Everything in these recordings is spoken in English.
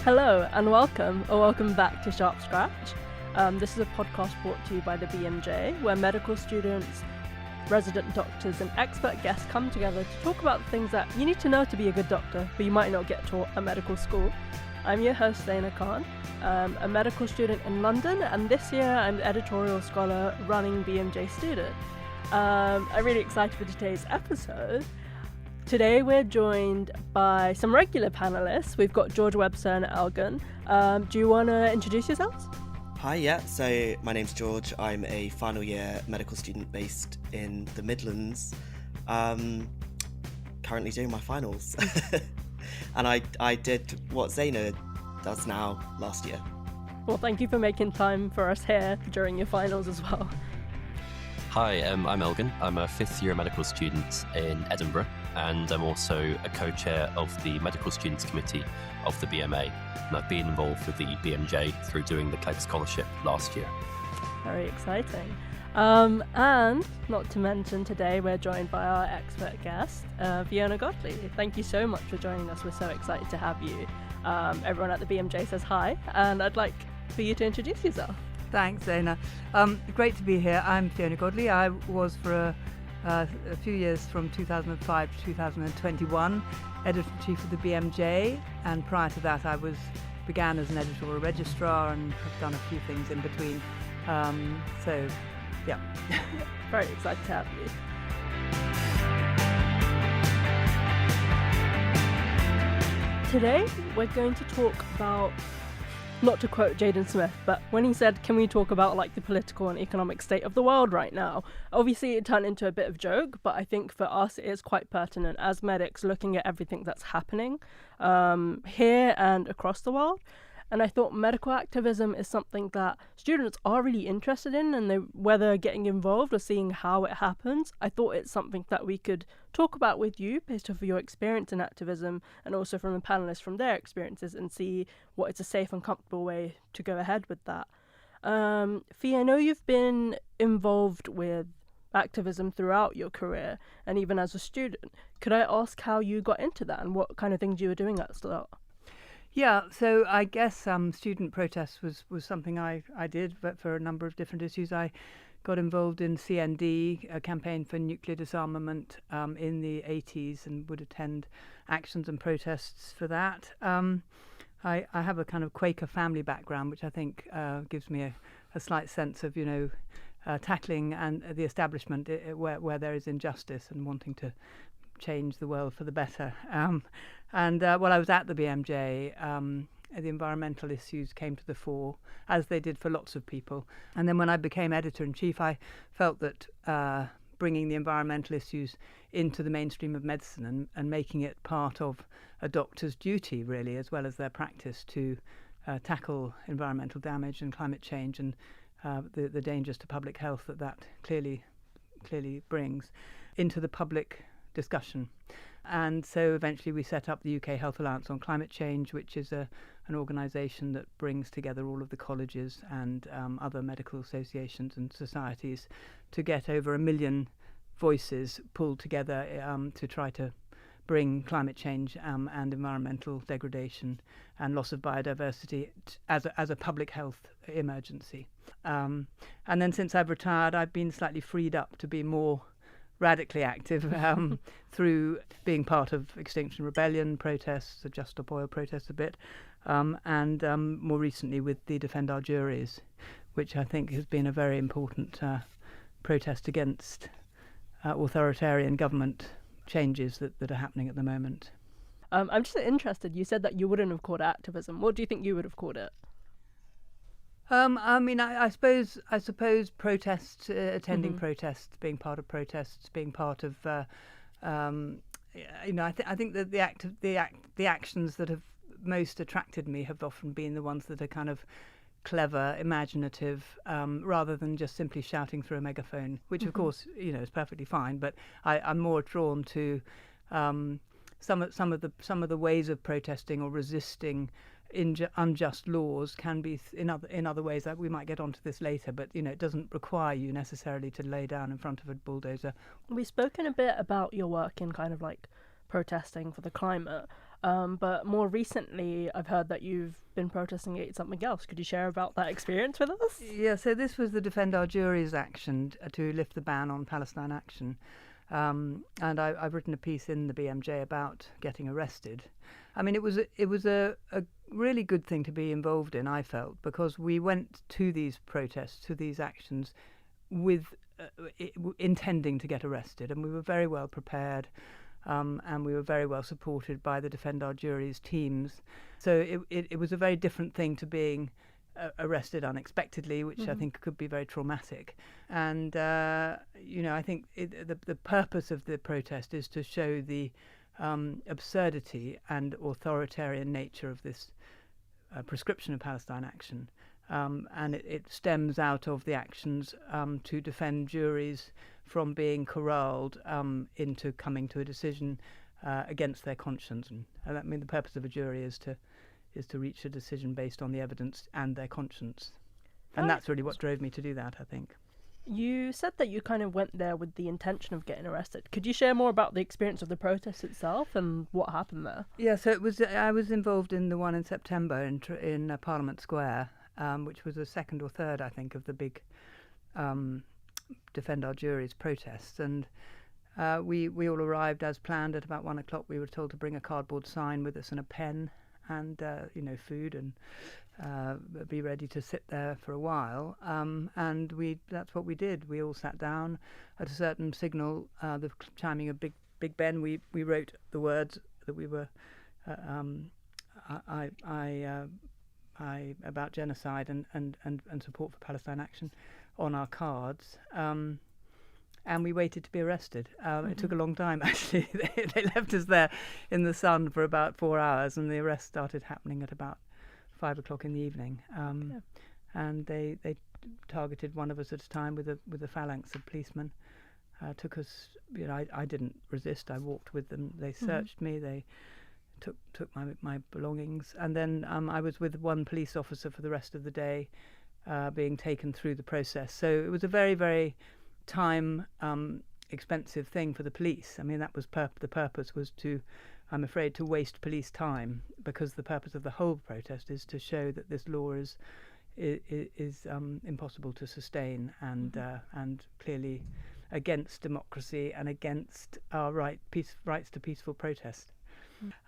Hello and welcome back to Sharp Scratch. This is a podcast brought to you by the BMJ, where medical students, resident doctors and expert guests come together to talk about the things that you need to know to be a good doctor, but you might not get taught at medical school. I'm your host, Zaynah Khan, a medical student in London, and this year I'm the editorial scholar running BMJ Student. I'm really excited for today's episode. Today we're joined by some regular panellists. We've got George, Webster and Elgan. Do you want to introduce yourselves? Hi, so my name's George. I'm a final year medical student based in the Midlands, currently doing my finals. And I did what Zaynah does now last year. Well, thank you for making time for us here during your finals as well. Hi, I'm Elgan. I'm a fifth year medical student in Edinburgh, and I'm also a co-chair of the Medical Students Committee of the BMA. And I've been involved with the BMJ through doing the CLEG Scholarship last year. Very exciting. And not to mention, today we're joined by our expert guest, Fiona Godlee. Thank you so much for joining us. We're so excited to have you. Everyone at the BMJ says hi, and I'd like for you to introduce yourself. Thanks, Zaynah. Great to be here. I'm Fiona Godlee. I was for a few years from 2005 to 2021 editor-in-chief of the BMJ, and prior to that I began as an editorial registrar and have done a few things in between. Yeah. Very excited to have you. Today we're going to talk about, not to quote Jaden Smith, but when he said, can we talk about like the political and economic state of the world right now? Obviously it turned into a bit of joke, but I think for us it is quite pertinent as medics looking at everything that's happening here and across the world. And I thought medical activism is something that students are really interested in, and whether getting involved or seeing how it happens, I thought it's something that we could talk about with you based off of your experience in activism and also from the panellists from their experiences, and see what is a safe and comfortable way to go ahead with that. Fee, I know you've been involved with activism throughout your career and even as a student. Could I ask how you got into that and what kind of things you were doing at the start? Yeah, so I guess student protest was something I did, but for a number of different issues. I got involved in CND, a campaign for nuclear disarmament in the 80s, and would attend actions and protests for that. I have a kind of Quaker family background, which I think gives me a slight sense of, tackling and the establishment where there is injustice and wanting to change the world for the better. While I was at the BMJ, the environmental issues came to the fore, as they did for lots of people. And then when I became editor-in-chief, I felt that bringing the environmental issues into the mainstream of medicine and making it part of a doctor's duty, really, as well as their practice to tackle environmental damage and climate change and the dangers to public health that clearly brings into the public discussion. And so eventually we set up the UK Health Alliance on Climate Change, which is an organisation that brings together all of the colleges and other medical associations and societies to get over 1 million voices pulled together to try to bring climate change and environmental degradation and loss of biodiversity as a public health emergency. And then since I've retired, I've been slightly freed up to be more radically active through being part of Extinction Rebellion protests, the Just Stop Oil protests a bit, and more recently with the Defend Our Juries, which I think has been a very important protest against authoritarian government changes that are happening at the moment. I'm just interested, you said that you wouldn't have called it activism. What do you think you would have called it? I suppose protests, attending protests, being part of protests, being part of, I think that the actions that have most attracted me have often been the ones that are kind of clever, imaginative, rather than just simply shouting through a megaphone, which of course is perfectly fine. But I'm more drawn to some of the ways of protesting or resisting unjust laws can be in other ways that we might get onto this later, but it doesn't require you necessarily to lay down in front of a bulldozer. We've spoken a bit about your work in kind of like protesting for the climate. but more recently I've heard that you've been protesting against something else. Could you share about that experience with us? Yeah, so this was the Defend Our Juries action to lift the ban on Palestine action. And I've written a piece in the BMJ about getting arrested. I mean, it was a really good thing to be involved in, I felt, because we went to these protests, to these actions, with intending to get arrested, and we were very well prepared, and we were very well supported by the Defend Our Juries teams. So it was a very different thing to being arrested unexpectedly, which I think could be very traumatic. And I think the purpose of the protest is to show the absurdity and authoritarian nature of this prescription of Palestine action. And it stems out of the actions to defend juries from being corralled into coming to a decision against their conscience. And I mean, the purpose of a jury is to reach a decision based on the evidence and their conscience. And that's really what drove me to do that, I think. You said that you kind of went there with the intention of getting arrested. Could you share more about the experience of the protest itself and what happened there? Yeah, so I was involved in the one in September in Parliament Square, which was the second or third, I think, of the big Defend Our Juries protests. And we all arrived as planned at about 1 o'clock. We were told to bring a cardboard sign with us and a pen and food and be ready to sit there for a while. And that's what we did. We all sat down at a certain signal, the chiming of Big Ben. We wrote the words that we were I about genocide and support for Palestine action on our cards. And we waited to be arrested. It took a long time, actually. They left us there in the sun for about 4 hours, and the arrest started happening at about 5 o'clock in the evening. And they targeted one of us at a time with a phalanx of policemen. Took us, I didn't resist. I walked with them. They searched me. They took my belongings. And then I was with one police officer for the rest of the day, being taken through the process. So it was a very, very time expensive thing for the police. I mean, that was the purpose was to, I'm afraid, to waste police time, because the purpose of the whole protest is to show that this law is impossible to sustain and clearly against democracy and against our rights to peaceful protest.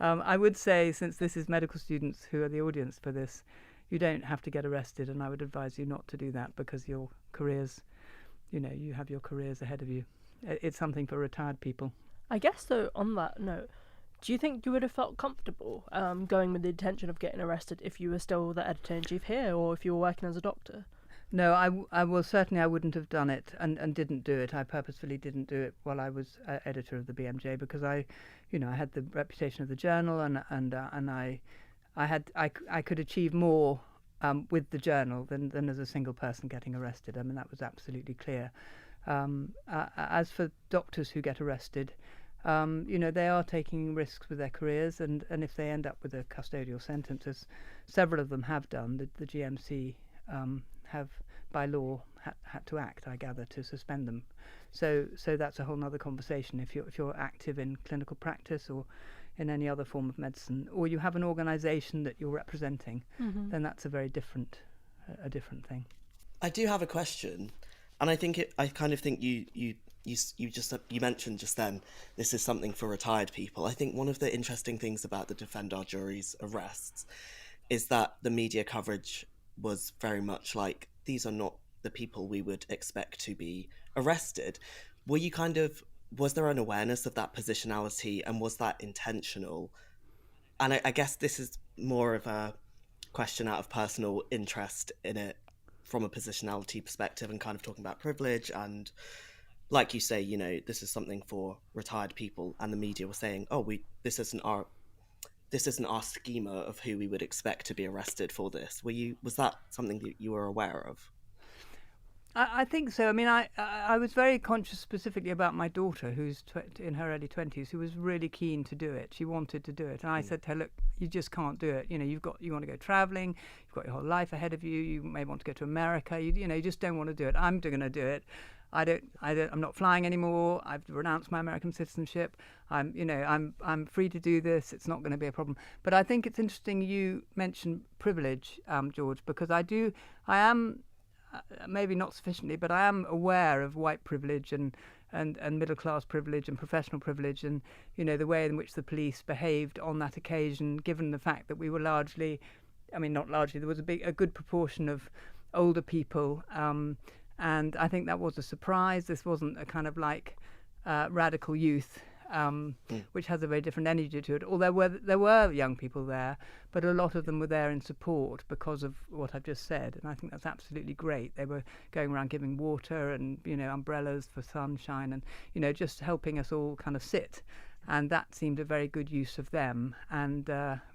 I would say, since this is medical students who are the audience for this, you don't have to get arrested, and I would advise you not to do that, because your careers, you have your careers ahead of you. It's something for retired people. I guess, though, on that note, do you think you would have felt comfortable going with the intention of getting arrested if you were still the editor-in-chief here, or if you were working as a doctor? No, I wouldn't have done it and didn't do it. I purposefully didn't do it while I was editor of the BMJ, because I had the reputation of the journal, and I could achieve more with the journal than as a single person getting arrested. I mean, that was absolutely clear. As for doctors who get arrested, they are taking risks with their careers, and if they end up with a custodial sentence, as several of them have done, the GMC have by law had to act, I gather, to suspend them. So that's a whole other conversation. If you're active in clinical practice or in any other form of medicine, or you have an organisation that you're representing, then that's a very different thing. I do have a question, and I kind of think you mentioned just then, this is something for retired people. I think one of the interesting things about the Defend Our Juries arrests is that the media coverage was very much like, these are not the people we would expect to be arrested. Was there an awareness of that positionality, and was that intentional? And I guess this is more of a question out of personal interest in it from a positionality perspective, and kind of talking about privilege, and like you say, this is something for retired people, and the media was saying, this isn't our schema of who we would expect to be arrested for this. Was that something that you were aware of? I think so. I mean, I was very conscious specifically about my daughter, who's in her early 20s, who was really keen to do it. She wanted to do it. And I said to her, look, you just can't do it. You want to go travelling, you've got your whole life ahead of you, you may want to go to America, you just don't want to do it. I'm going to do it. I'm not flying anymore. I've renounced my American citizenship. I'm free to do this. It's not going to be a problem. But I think it's interesting you mentioned privilege, George, because I am maybe not sufficiently, but I am aware of white privilege and middle class privilege and professional privilege, and the way in which the police behaved on that occasion, given the fact that we were largely, not largely, there was a good proportion of older people. And I think that was a surprise. This wasn't a kind of like radical youth, which has a very different energy to it. Although there were young people there, but a lot of them were there in support because of what I've just said. And I think that's absolutely great. They were going around giving water and, umbrellas for sunshine and, just helping us all kind of sit. And that seemed a very good use of them and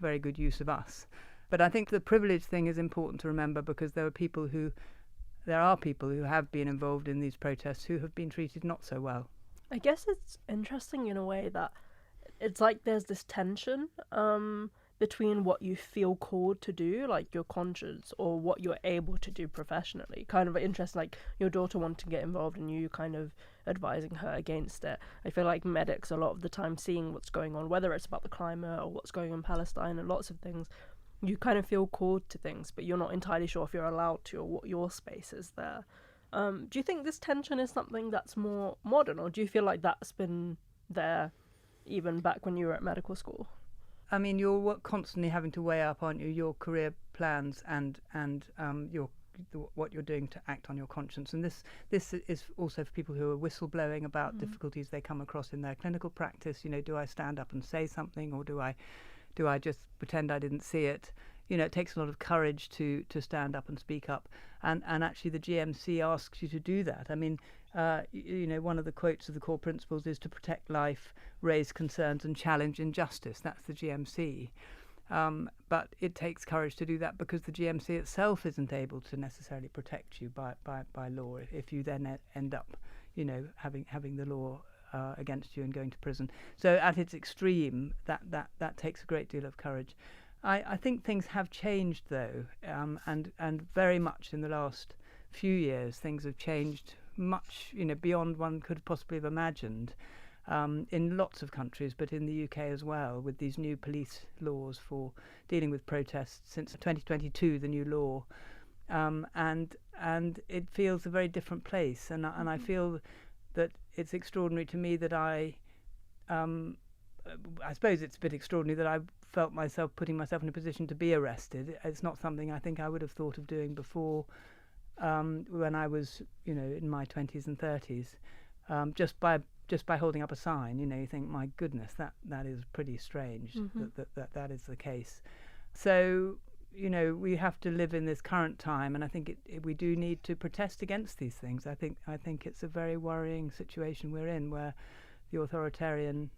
very good use of us. But I think the privilege thing is important to remember, because there are people who have been involved in these protests who have been treated not so well. I guess it's interesting in a way that it's like there's this tension between what you feel called to do, like your conscience, or what you're able to do professionally. Kind of interesting, like your daughter wanting to get involved and you kind of advising her against it. I feel like medics a lot of the time, seeing what's going on, whether it's about the climate or what's going on in Palestine and lots of things, you kind of feel called to things, but you're not entirely sure if you're allowed to or what your space is there. Do you think this tension is something that's more modern, or do you feel like that's been there even back when you were at medical school? You're constantly having to weigh up, aren't you, your career plans and what you're doing to act on your conscience. And this is also for people who are whistleblowing about difficulties they come across in their clinical practice. Do I stand up and say something, or do I just pretend I didn't see it? It takes a lot of courage to stand up and speak up. And actually the GMC asks you to do that. One of the quotes of the core principles is to protect life, raise concerns and challenge injustice. That's the GMC. But it takes courage to do that, because the GMC itself isn't able to necessarily protect you by law if you then end up, having the law against you and going to prison. So at its extreme, that takes a great deal of courage. I think things have changed, though, and very much in the last few years. Things have changed much, beyond one could possibly have imagined, in lots of countries, but in the UK as well, with these new police laws for dealing with protests since 2022, the new law, and it feels a very different place, and I feel that it's extraordinary to me that I suppose it's a bit extraordinary that I felt myself putting myself in a position to be arrested. It's not something I think I would have thought of doing before, when I was, in my 20s and 30s, just by holding up a sign. You think, my goodness, that is pretty strange that is the case. So, we have to live in this current time, and I think we do need to protest against these things. I think it's a very worrying situation we're in, where the authoritarian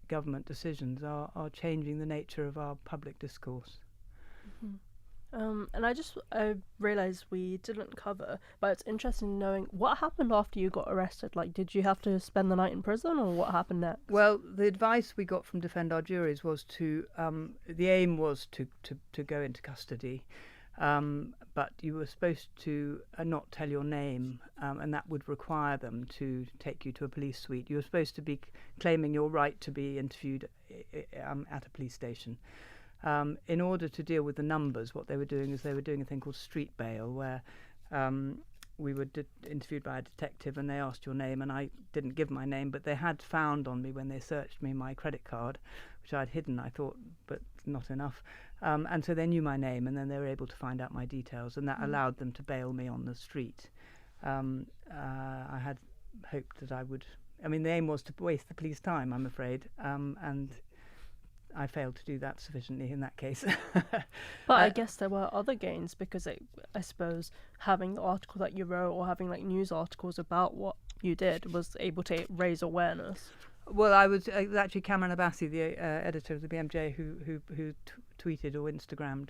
government decisions are changing the nature of our public discourse. And I realised we didn't cover, but it's interesting knowing what happened after you got arrested. Like, did you have to spend the night in prison, or what happened next? Well, the advice we got from Defend Our Juries was the aim was to go into custody, but you were supposed to not tell your name, and that would require them to take you to a police suite. You were supposed to be claiming your right to be interviewed at a police station. In order to deal with the numbers, what they were doing is they were doing a thing called street bail, where we were interviewed by a detective and they asked your name, and I didn't give my name, but they had found on me when they searched me my credit card, which I'd hidden, I thought, but not enough. And so they knew my name, and then they were able to find out my details, and that allowed them to bail me on the street. I had hoped that I would... the aim was to waste the police time, I'm afraid, and I failed to do that sufficiently in that case. But I guess there were other gains, because I suppose having the article that you wrote, or having news articles about what you did, was able to raise awareness. Well, it was actually Cameron Abbasi, the editor of the BMJ, who tweeted or Instagrammed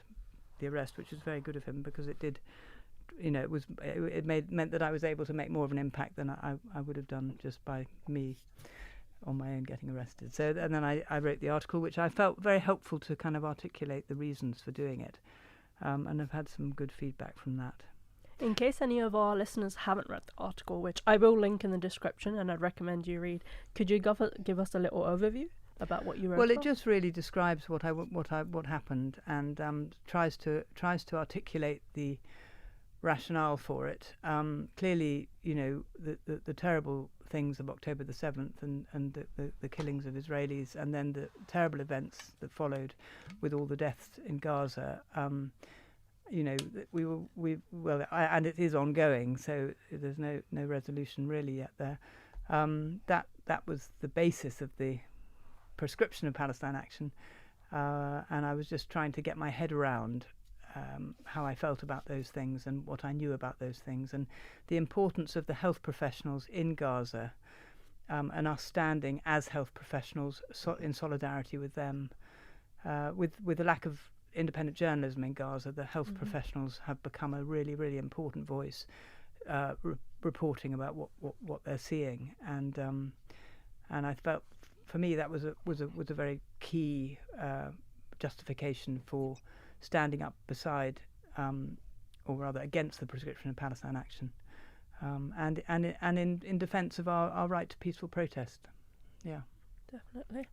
the arrest, which was very good of him, because it did, it meant that I was able to make more of an impact than I would have done just by me on my own getting arrested. So, and then I wrote the article, which I felt very helpful to kind of articulate the reasons for doing it, and I've had some good feedback from that. In case any of our listeners haven't read the article, which I will link in the description and I'd recommend you read, could you give us a little overview about what you wrote Well, it about? just really describes what happened and tries to articulate the rationale for it. Clearly, the terrible things of October the 7th and the killings of Israelis, and then the terrible events that followed with all the deaths in Gaza. And it is ongoing, so there's no resolution really yet there. That was the basis of the prescription of Palestine Action, and I was just trying to get my head around how I felt about those things and what I knew about those things, and the importance of the health professionals in Gaza, and us standing as health professionals in solidarity with them. With the lack of independent journalism in Gaza, the health professionals have become a really, really important voice, reporting about what they're seeing, and I felt, for me, that was a very key justification for standing up beside, or rather against, the prescription of Palestine Action, and in defence of our right to peaceful protest. Yeah, Definitely.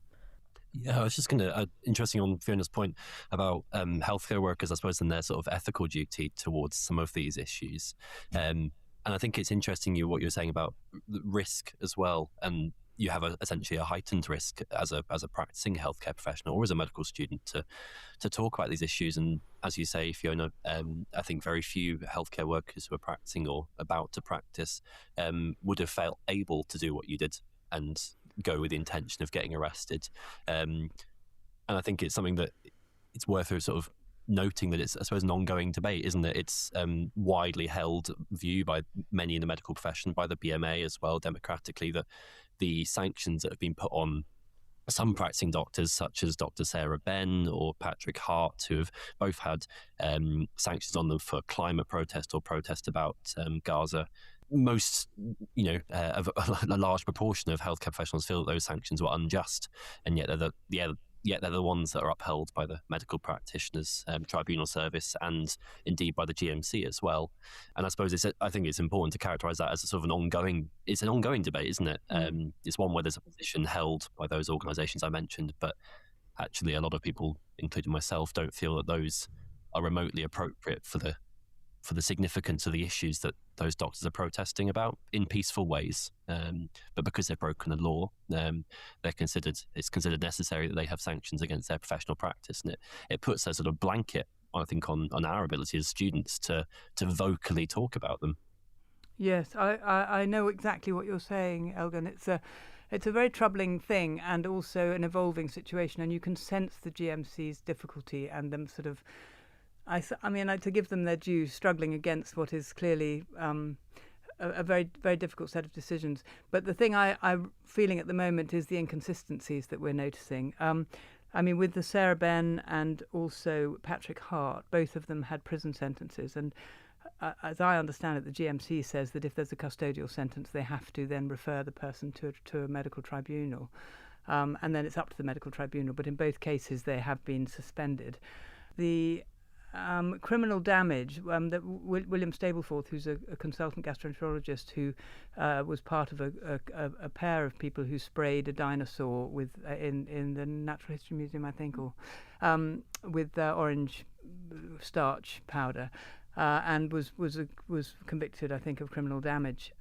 Yeah, I was just going to, interesting on Fiona's point about healthcare workers, I suppose, and their sort of ethical duty towards some of these issues. And I think it's interesting what you're saying about risk as well. And you have essentially a heightened risk as a practicing healthcare professional or as a medical student to talk about these issues. And as you say, Fiona, I think very few healthcare workers who are practicing or about to practice would have felt able to do what you did and go with the intention of getting arrested. And I think it's something that it's worth sort of noting that it's, I suppose, an ongoing debate, isn't it? It's widely held view by many in the medical profession, by the BMA as well, democratically, that the sanctions that have been put on some practicing doctors, such as Dr. Sarah Ben or Patrick Hart, who have both had sanctions on them for climate protest or protest about Gaza. Most, a large proportion of healthcare professionals feel that those sanctions were unjust, and yet they're the ones that are upheld by the medical practitioners tribunal service and indeed by the GMC as well. And I suppose I think it's important to characterise that as a sort of an ongoing debate, isn't it? It's one where there's a position held by those organisations I mentioned, but actually a lot of people, including myself, don't feel that those are remotely appropriate for the significance of the issues that those doctors are protesting about in peaceful ways. But because they've broken the law, it's considered necessary that they have sanctions against their professional practice. And it puts a sort of blanket, I think, on our ability as students to vocally talk about them. Yes, I know exactly what you're saying, Elgan. It's a very troubling thing and also an evolving situation, and you can sense the GMC's difficulty and them sort of, I mean, to give them their due, struggling against what is clearly a very, very difficult set of decisions. But the thing I'm feeling at the moment is the inconsistencies that we're noticing. I mean, with the Sarah Ben and also Patrick Hart, both of them had prison sentences. And as I understand it, the GMC says that if there's a custodial sentence, they have to then refer the person to a medical tribunal. And then it's up to the medical tribunal. But in both cases, they have been suspended. The criminal damage that William Stapleforth, who's a consultant gastroenterologist who was part of a pair of people who sprayed a dinosaur with in the Natural History Museum, I think, or with orange starch powder, and was convicted, I think, of criminal damage.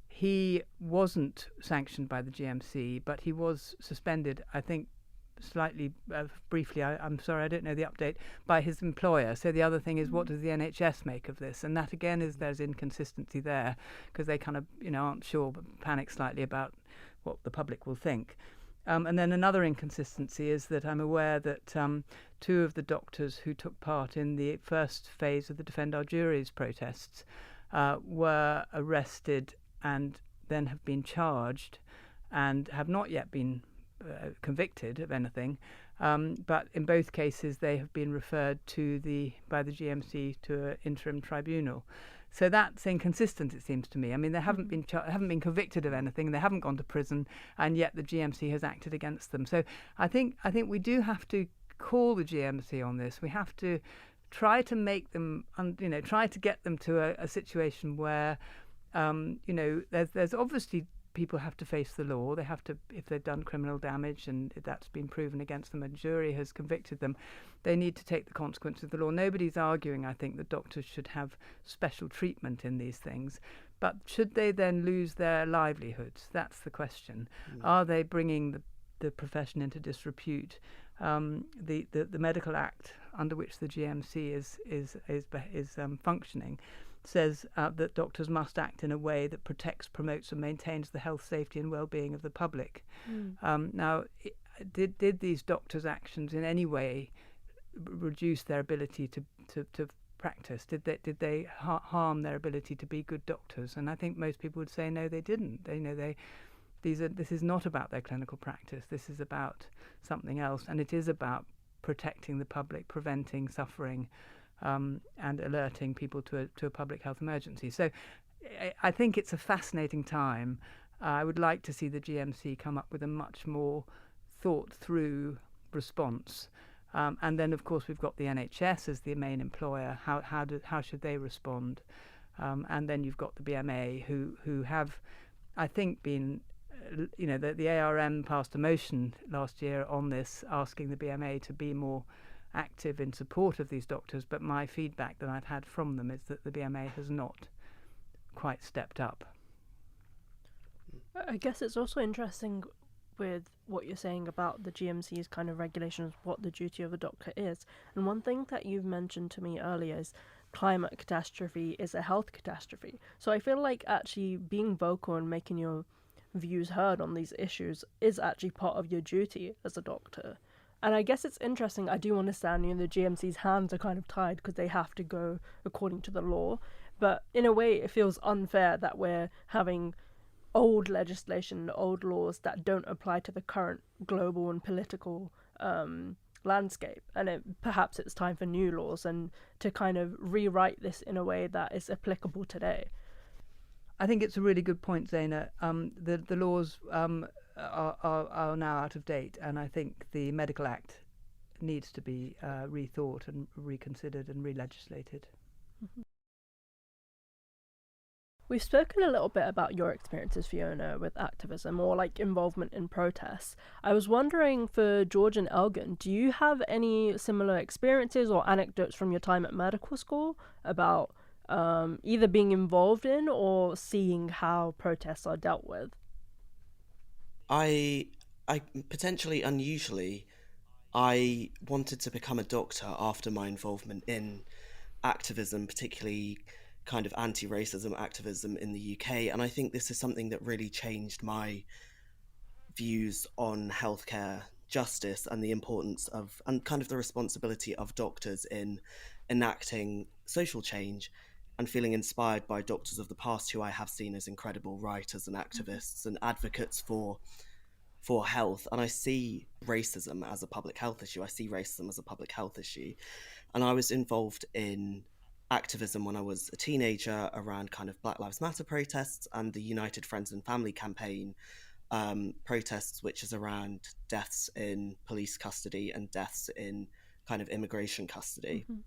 He wasn't sanctioned by the GMC, but he was suspended, I think, slightly briefly, I'm sorry, I don't know the update, by his employer. So the other thing is, what does the NHS make of this? And that again there's inconsistency there, because they kind of aren't sure, but panic slightly about what the public will think. And then another inconsistency is that I'm aware that two of the doctors who took part in the first phase of the Defend Our Juries protests were arrested and then have been charged and have not yet been convicted of anything, but in both cases they have been referred by the GMC to an interim tribunal. So that's inconsistent, it seems to me. I mean, they haven't been convicted of anything, they haven't gone to prison, and yet the GMC has acted against them. So I think we do have to call the GMC on this. We have to try to make them, try to get them to a situation where, there's obviously people have to face the law. They have to, if they've done criminal damage and that's been proven against them, a jury has convicted them, they need to take the consequences of the law. Nobody's arguing, I think, that doctors should have special treatment in these things. But should they then lose their livelihoods? That's the question. Are they bringing the profession into disrepute? The Medical Act, under which the GMC is functioning, says that doctors must act in a way that protects, promotes, and maintains the health, safety, and well-being of the public. Now, did these doctors' actions in any way reduce their ability to practice? Did they harm their ability to be good doctors? And I think most people would say no, they didn't. This is not about their clinical practice. This is about something else, and it is about protecting the public, preventing suffering, and alerting people to a public health emergency. So I think it's a fascinating time. I would like to see the GMC come up with a much more thought-through response. And then, of course, we've got the NHS as the main employer. How should they respond? And then you've got the BMA, who have, I think, been, the ARM passed a motion last year on this, asking the BMA to be more active in support of these doctors. But my feedback that I've had from them is that the BMA has not quite stepped up. I guess it's also interesting with what you're saying about the GMC's kind of regulations, what the duty of a doctor is. And one thing that you've mentioned to me earlier is climate catastrophe is a health catastrophe. So I feel like actually being vocal and making your views heard on these issues is actually part of your duty as a doctor. And I guess it's interesting, I do understand, the GMC's hands are kind of tied because they have to go according to the law. But in a way, it feels unfair that we're having old legislation, old laws that don't apply to the current global and political landscape. And perhaps it's time for new laws and to kind of rewrite this in a way that is applicable today. I think it's a really good point, Zaynah. The laws are now out of date, and I think the Medical Act needs to be rethought and reconsidered and re-legislated. Mm-hmm. We've spoken a little bit about your experiences, Fiona, with activism or like involvement in protests. I was wondering, for George and Elgan, do you have any similar experiences or anecdotes from your time at medical school about either being involved in or seeing how protests are dealt with? I potentially unusually, I wanted to become a doctor after my involvement in activism, particularly kind of anti-racism activism in the UK. And I think this is something that really changed my views on healthcare justice and the importance of, and kind of the responsibility of doctors in enacting social change, and feeling inspired by doctors of the past who I have seen as incredible writers and activists and advocates for health. And I see racism as a public health issue. I see racism as a public health issue. And I was involved in activism when I was a teenager around kind of Black Lives Matter protests and the United Friends and Family campaign protests, which is around deaths in police custody and deaths in kind of immigration custody. Mm-hmm.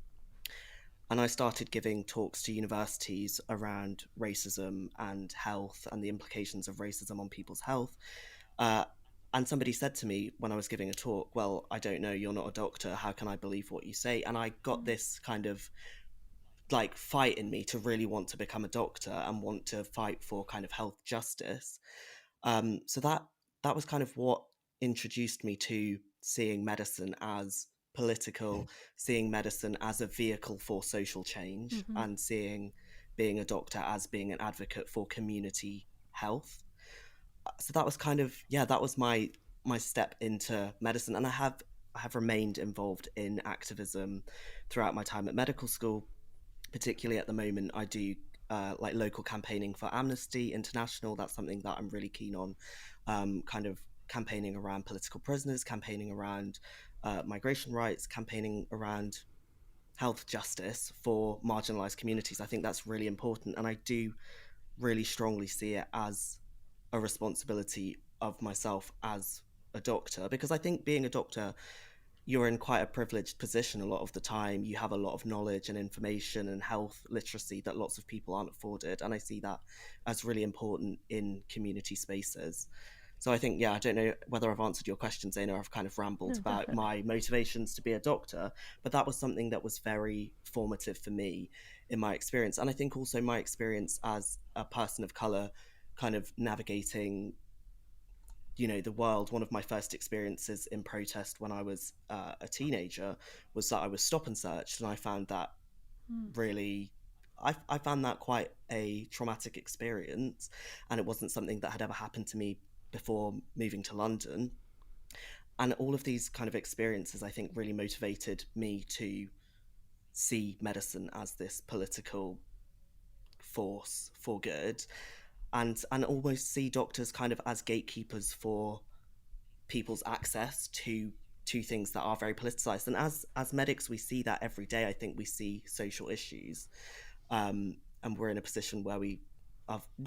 And I started giving talks to universities around racism and health and the implications of racism on people's health. And somebody said to me when I was giving a talk, well, I don't know, you're not a doctor, how can I believe what you say? And I got this kind of like fight in me to really want to become a doctor and want to fight for kind of health justice. So that was kind of what introduced me to seeing medicine as political, seeing medicine as a vehicle for social change, mm-hmm. and seeing being a doctor as being an advocate for community health. So that was kind of, that was my step into medicine. And I have remained involved in activism throughout my time at medical school. Particularly at the moment, I do like local campaigning for Amnesty International. That's something that I'm really keen on, kind of campaigning around political prisoners, campaigning around migration rights, campaigning around health justice for marginalised communities. I think that's really important. And I do really strongly see it as a responsibility of myself as a doctor, because I think being a doctor you're in quite a privileged position a lot of the time. You have a lot of knowledge and information and health literacy that lots of people aren't afforded. And I see that as really important in community spaces. So I think, I don't know whether I've answered your question, Zaynah. I've kind of rambled about my motivations to be a doctor, but that was something that was very formative for me in my experience. And I think also my experience as a person of colour, kind of navigating, the world. One of my first experiences in protest when I was a teenager was that I was stop and searched, and I found that really... I found that quite a traumatic experience, and it wasn't something that had ever happened to me before moving to London. And all of these kind of experiences, I think, really motivated me to see medicine as this political force for good, and almost see doctors kind of as gatekeepers for people's access to things that are very politicized. And as medics, we see that every day. I think we see social issues, and we're in a position where we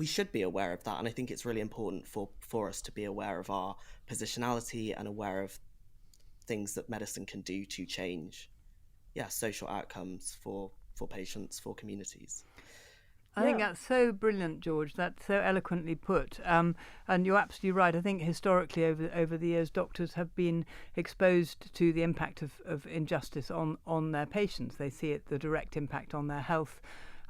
should be aware of that. And I think it's really important for us to be aware of our positionality and aware of things that medicine can do to change social outcomes for patients, for communities. I think that's so brilliant, George. That's so eloquently put. And you're absolutely right. I think historically over the years, doctors have been exposed to the impact of injustice on their patients. They see the direct impact on their health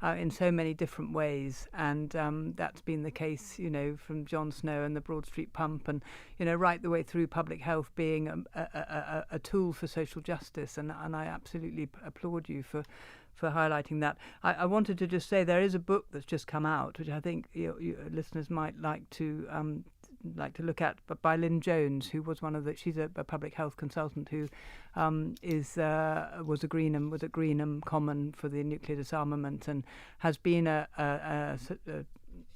in so many different ways. And that's been the case, from John Snow and the Broad Street Pump, and, right the way through public health being a tool for social justice. And I absolutely applaud you for highlighting that. I wanted to just say there is a book that's just come out, which I think your listeners might like to look at, but by Lynn Jones, who was she's a public health consultant who was at Greenham Common for the nuclear disarmament, and has been a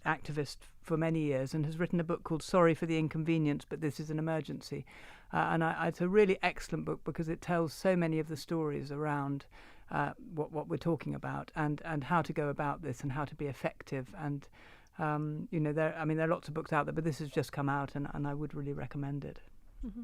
activist for many years, and has written a book called Sorry for the Inconvenience, but This is an Emergency. And it's a really excellent book because it tells so many of the stories around what we're talking about, and how to go about this and how to be effective. And there are lots of books out there, but this has just come out, and I would really recommend it. Mm-hmm.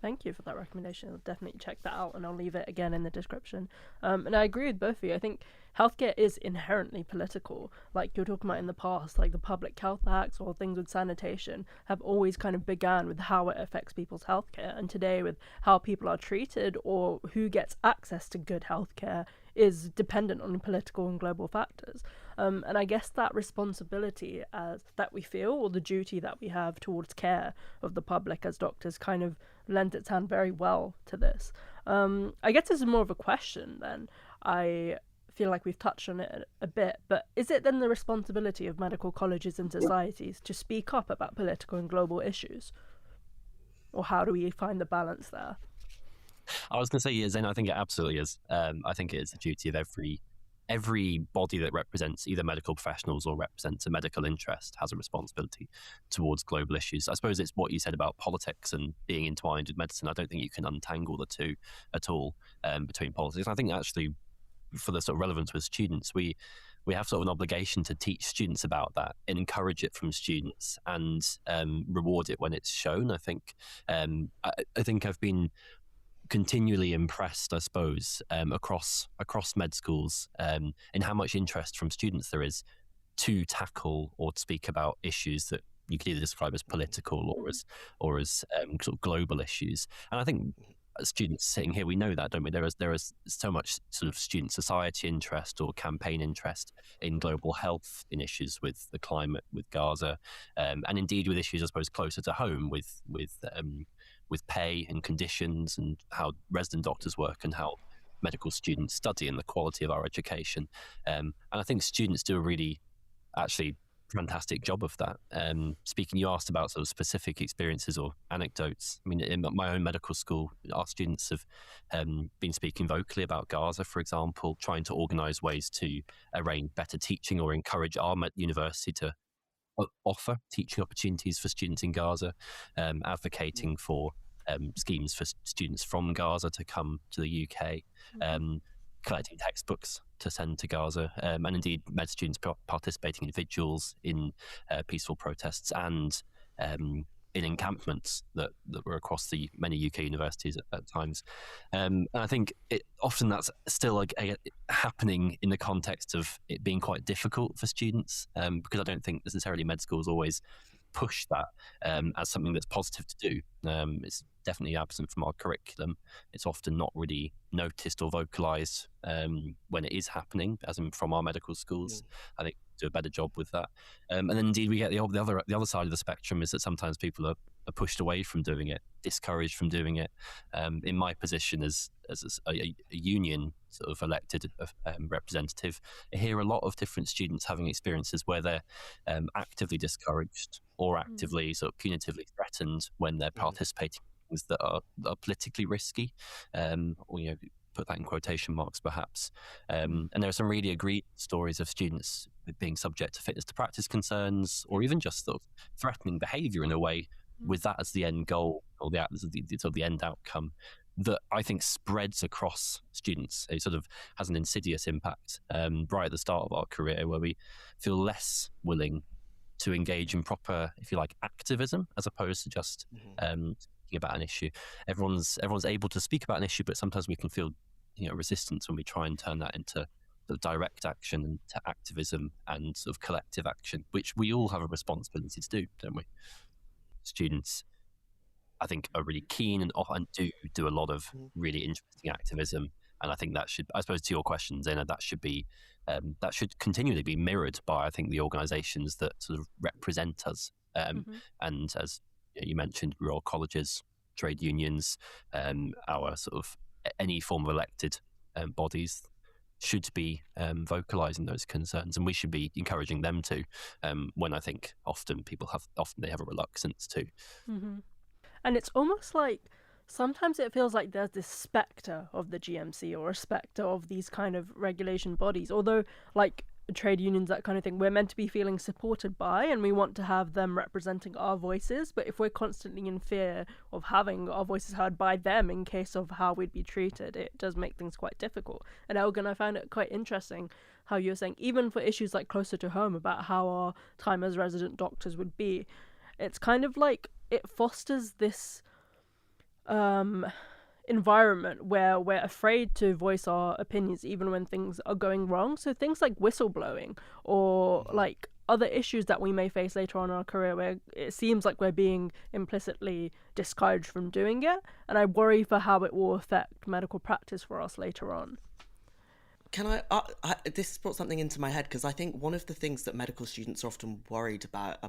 Thank you for that recommendation. I'll definitely check that out, and I'll leave it again in the description. And I agree with both of you. I think healthcare is inherently political. Like you're talking about in the past, like the Public Health Acts or things with sanitation have always kind of began with how it affects people's healthcare, and today with how people are treated or who gets access to good healthcare is dependent on political and global factors. And I guess that responsibility that we feel, or the duty that we have towards care of the public as doctors, kind of lends its hand very well to this. I guess this is more of a question then. I feel like we've touched on it a bit, but is it then the responsibility of medical colleges and societies to speak up about political and global issues? Or how do we find the balance there? I was going to say, Zaynah, I think it absolutely is. I think it is the duty of every body that represents either medical professionals or represents a medical interest has a responsibility towards global issues. I suppose it's what you said about politics and being entwined with medicine. I don't think you can untangle the two at all between politics. I think actually, for the sort of relevance with students, we have sort of an obligation to teach students about that and encourage it from students and reward it when it's shown. I think I've been continually impressed, I suppose, across med schools in how much interest from students there is to tackle or to speak about issues that you could either describe as political or as sort of global issues. And I think as students sitting here, we know that, don't we? There is so much sort of student society interest or campaign interest in global health, in issues with the climate, with Gaza, and indeed with issues, I suppose, closer to home with pay and conditions and how resident doctors work and how medical students study and the quality of our education. And I think students do a really actually fantastic job of that. Speaking, you asked about sort of specific experiences or anecdotes. I mean, in my own medical school, our students have been speaking vocally about Gaza, for example, trying to organise ways to arrange better teaching or encourage our university to offer teaching opportunities for students in Gaza, advocating for schemes for students from Gaza to come to the UK, collecting textbooks to send to Gaza, and indeed med students participating in vigils, in peaceful protests, and in encampments that were across the many UK universities at times. And I think often that's still happening in the context of it being quite difficult for students, because I don't think necessarily med schools always push that as something that's positive to do. It's definitely absent from our curriculum. It's often not really noticed or vocalised when it is happening, as in from our medical schools. I think do a better job with that. And then indeed we get the other side of the spectrum is that sometimes people are pushed away from doing it, discouraged from doing it. In my position as a union sort of elected representative, I hear a lot of different students having experiences where they're actively discouraged or actively sort of punitively threatened when they're participating in things that are politically risky, or put that in quotation marks perhaps. And there are some really egregious stories of students being subject to fitness to practice concerns, or even just sort of threatening behaviour in a way with that as the end goal, or the end outcome, that I think spreads across students. It sort of has an insidious impact right at the start of our career, where we feel less willing to engage in proper, if you like, activism, as opposed to just speaking about an issue. Everyone's able to speak about an issue, but sometimes we can feel resistance when we try and turn that into sort of direct action and to activism and sort of collective action, which we all have a responsibility to do, don't we? Students, I think, are really keen and often do a lot of really interesting activism, and I think that should, I suppose, to your question, Zaynah, that should continually be mirrored by, I think, the organisations that sort of represent us. And as you mentioned, Royal Colleges, trade unions, our sort of any form of elected bodies should be vocalising those concerns, and we should be encouraging them to. When I think often they have a reluctance to. And it's almost like sometimes it feels like there's this spectre of the GMC or a spectre of these kind of regulation bodies. Although, like trade unions, that kind of thing, we're meant to be feeling supported by, and we want to have them representing our voices. But if we're constantly in fear of having our voices heard by them in case of how we'd be treated, it does make things quite difficult. And Elgan, I found it quite interesting how you were saying, even for issues like closer to home about how our time as resident doctors would be, it's kind of like it fosters this environment where we're afraid to voice our opinions even when things are going wrong. So things like whistleblowing or like other issues that we may face later on in our career where it seems like we're being implicitly discouraged from doing it. And I worry for how it will affect medical practice for us later on. Can I this has brought something into my head, because I think one of the things that medical students are often worried about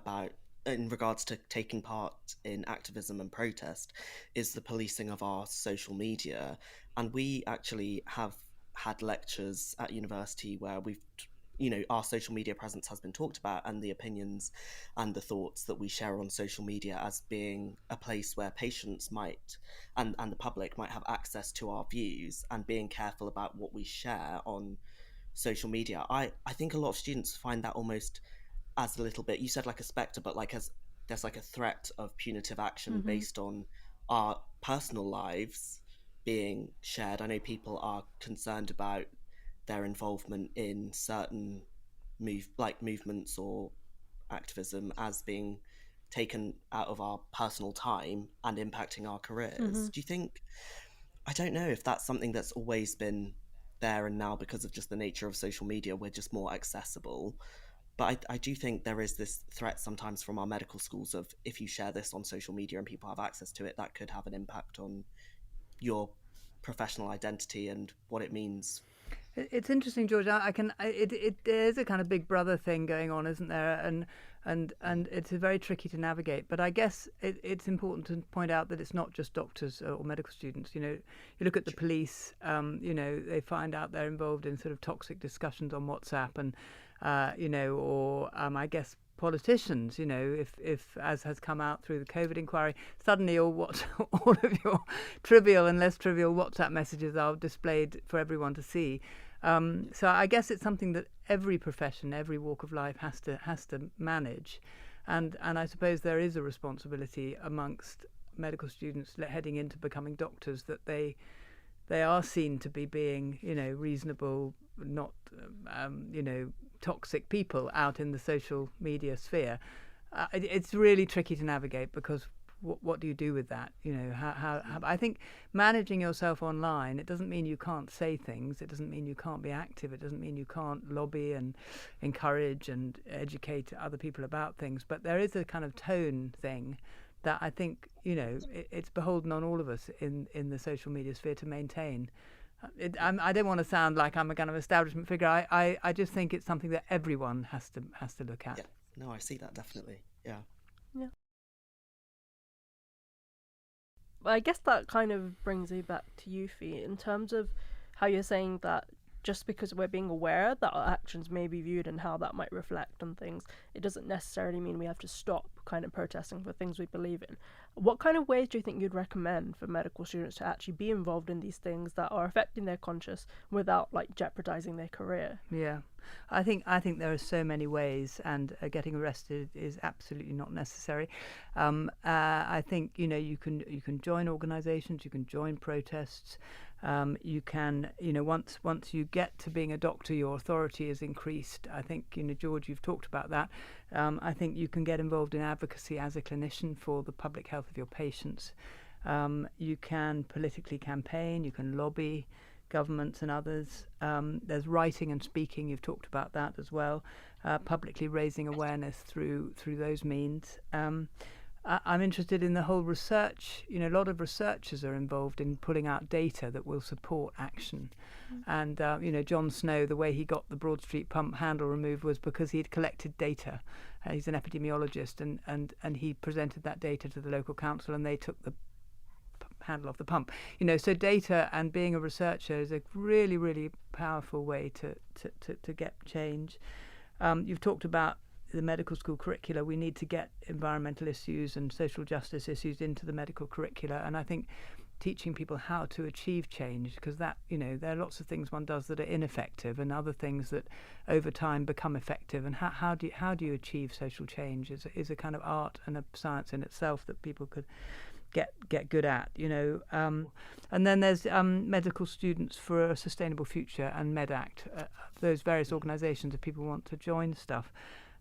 in regards to taking part in activism and protest is the policing of our social media. And we actually have had lectures at university where our social media presence has been talked about, and the opinions and the thoughts that we share on social media as being a place where patients might and the public might have access to our views, and being careful about what we share on social media. I think a lot of students find that almost as a little bit, you said like a spectre, but like as there's like a threat of punitive action based on our personal lives being shared. I know people are concerned about their involvement in certain movements or activism as being taken out of our personal time and impacting our careers. Do you think, I don't know if that's something that's always been there, and now because of just the nature of social media we're just more accessible. But I do think there is this threat sometimes from our medical schools of, if you share this on social media and people have access to it, that could have an impact on your professional identity and what it means. It's interesting, George. There's a kind of big brother thing going on, isn't there? And it's very tricky to navigate. But I guess it's important to point out that it's not just doctors or medical students. You look at the police. They find out they're involved in sort of toxic discussions on WhatsApp, and I guess politicians, if as has come out through the COVID inquiry, suddenly all of your trivial and less trivial WhatsApp messages are displayed for everyone to see. So I guess it's something that every profession, every walk of life has to manage, and I suppose there is a responsibility amongst medical students heading into becoming doctors that they are seen to be being, reasonable, not, toxic people out in the social media sphere. it's really tricky to navigate, because what do you do with that? How I think managing yourself online, it doesn't mean you can't say things. It doesn't mean you can't be active. It doesn't mean you can't lobby and encourage and educate other people about things. But there is a kind of tone thing that I think, it's beholden on all of us in the social media sphere to maintain. I don't want to sound like I'm a kind of establishment figure. I just think it's something that everyone has to look at. Yeah. No, I see that definitely. Yeah. Yeah. I guess that kind of brings me back to you, Fee, in terms of how you're saying that just because we're being aware that our actions may be viewed and how that might reflect on things, it doesn't necessarily mean we have to stop kind of protesting for things we believe in. What kind of ways do you think you'd recommend for medical students to actually be involved in these things that are affecting their conscience without jeopardizing their career? Yeah, I think there are so many ways, and getting arrested is absolutely not necessary. I think you can join organisations, you can join protests. You can, once you get to being a doctor, your authority is increased. I think, George, you've talked about that. I think you can get involved in advocacy as a clinician for the public health of your patients. You can politically campaign, you can lobby governments and others. There's writing and speaking, you've talked about that as well. Publicly raising awareness through those means. I'm interested in the whole research. A lot of researchers are involved in pulling out data that will support action. And, John Snow, the way he got the Broad Street pump handle removed was because he'd collected data. He's an epidemiologist, and he presented that data to the local council, and they took the handle off the pump. So data and being a researcher is a really, really powerful way to get change. You've talked about the medical school curricula. We need to get environmental issues and social justice issues into the medical curricula, and I think teaching people how to achieve change, because that, there are lots of things one does that are ineffective and other things that over time become effective, and how do you achieve social change is a kind of art and a science in itself that people could get good at, and then there's medical students for a sustainable future and MedAct, those various organisations if people want to join stuff.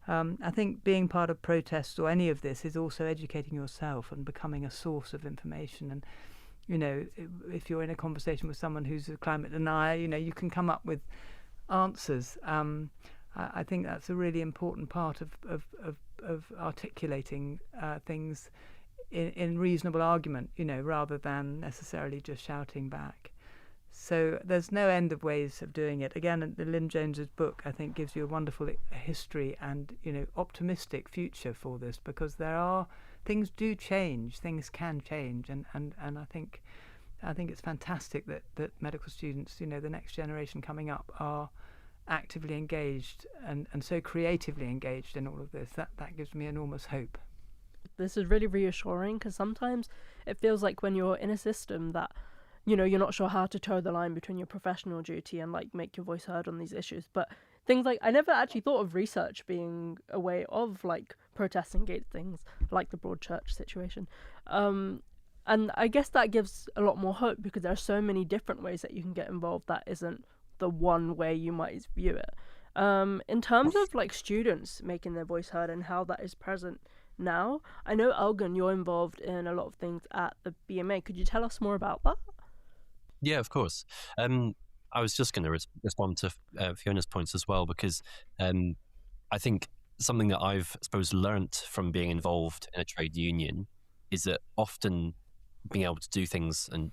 I think being part of protests or any of this is also educating yourself and becoming a source of information. And, if you're in a conversation with someone who's a climate denier, you can come up with answers. I think that's a really important part of articulating things in reasonable argument, rather than necessarily just shouting back. So there's no end of ways of doing it. Again, the Lynn Jones's book, I think, gives you a wonderful history and, optimistic future for this, because things do change, things can change, and I think it's fantastic that medical students, the next generation coming up, are actively engaged and so creatively engaged in all of this. That gives me enormous hope. This is really reassuring, because sometimes it feels like when you're in a system that you're not sure how to toe the line between your professional duty and make your voice heard on these issues. But things I never actually thought of research being a way of protesting against things like the Broadchurch situation. And I guess that gives a lot more hope, because there are so many different ways that you can get involved that isn't the one way you might view it. In terms of students making their voice heard and how that is present now, I know, Elgan, you're involved in a lot of things at the BMA. Could you tell us more about that? Yeah, of course. I was just going to respond to Fiona's points as well, because I think something that I've, learnt from being involved in a trade union is that often being able to do things and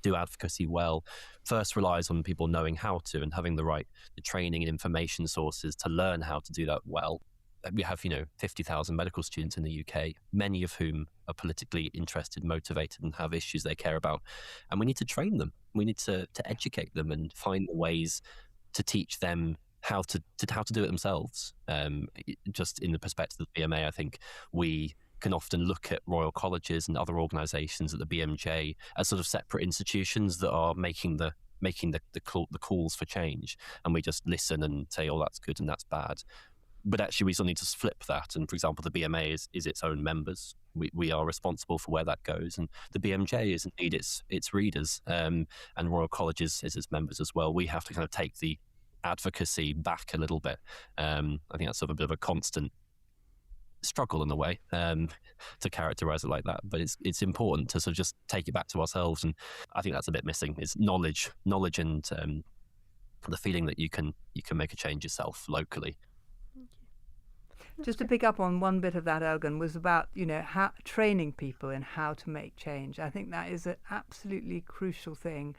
do advocacy well first relies on people knowing how to and having the training and information sources to learn how to do that well. We have, 50,000 medical students in the UK, many of whom are politically interested, motivated, and have issues they care about. And we need to train them. We need to educate them and find ways to teach them how to do it themselves. Just in the perspective of the BMA, I think we can often look at Royal Colleges and other organisations at the BMJ as sort of separate institutions that are making the calls for change, and we just listen and say, oh, that's good and that's bad. But actually, we still need to flip that. And for example, the BMA is its own members. We are responsible for where that goes. And the BMJ is indeed its readers, and Royal Colleges is its members as well. We have to kind of take the advocacy back a little bit. I think that's sort of a bit of a constant struggle in a way to characterize it like that, but it's important to sort of just take it back to ourselves, and I think that's a bit missing. Is knowledge and the feeling that you can make a change yourself locally. Just to pick up on one bit of that, Elgan, was about how training people in how to make change. I think that is an absolutely crucial thing.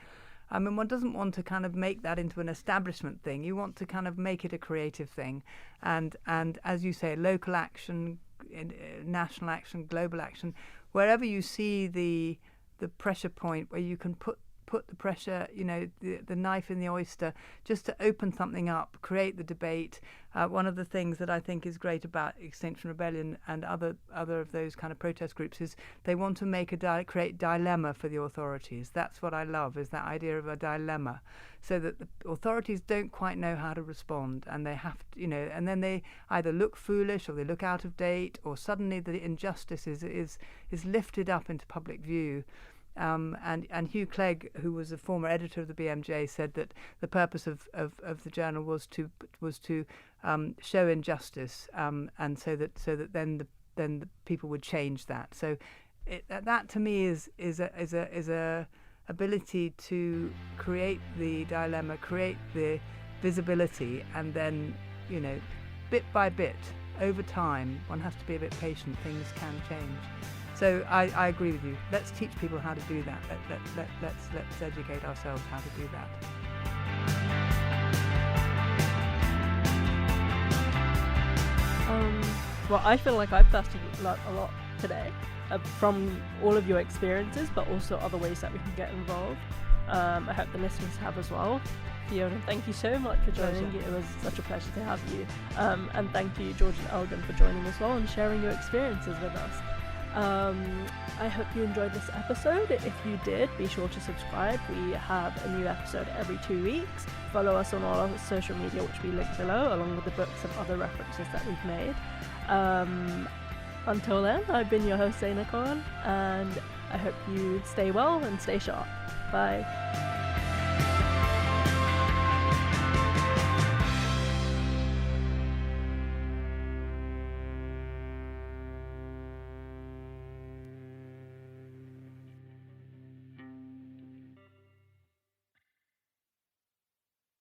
I mean, one doesn't want to kind of make that into an establishment thing. You want to kind of make it a creative thing, and as you say, local action, national action, global action, wherever you see the pressure point where you can put the pressure, the knife in the oyster, just to open something up, create the debate. One of the things that I think is great about Extinction Rebellion and other of those kind of protest groups is they want to create dilemma for the authorities. That's what I love, is that idea of a dilemma, so that the authorities don't quite know how to respond, and they have to, and then they either look foolish or they look out of date, or suddenly the injustice is lifted up into public view. And Hugh Clegg, who was a former editor of the BMJ, said that the purpose of the journal was to show injustice, and so that then the people would change that. So that to me is a ability to create the dilemma, create the visibility, and then bit by bit over time, one has to be a bit patient. Things can change. So I agree with you. Let's teach people how to do that. Let's educate ourselves how to do that. Well, I feel like I've learned a lot today from all of your experiences, but also other ways that we can get involved. I hope the listeners have as well. Fiona, thank you so much for joining. It was such a pleasure to have you. And thank you, George and Elgan, for joining as well and sharing your experiences with us. I hope you enjoyed this episode. If you did, be sure to subscribe. We have a new episode every 2 weeks. Follow us on all our social media, which we link below, along with the books and other references that we've made. Until then, I've been your host, Zaynah Khan, and I hope you stay well and stay sharp. Bye.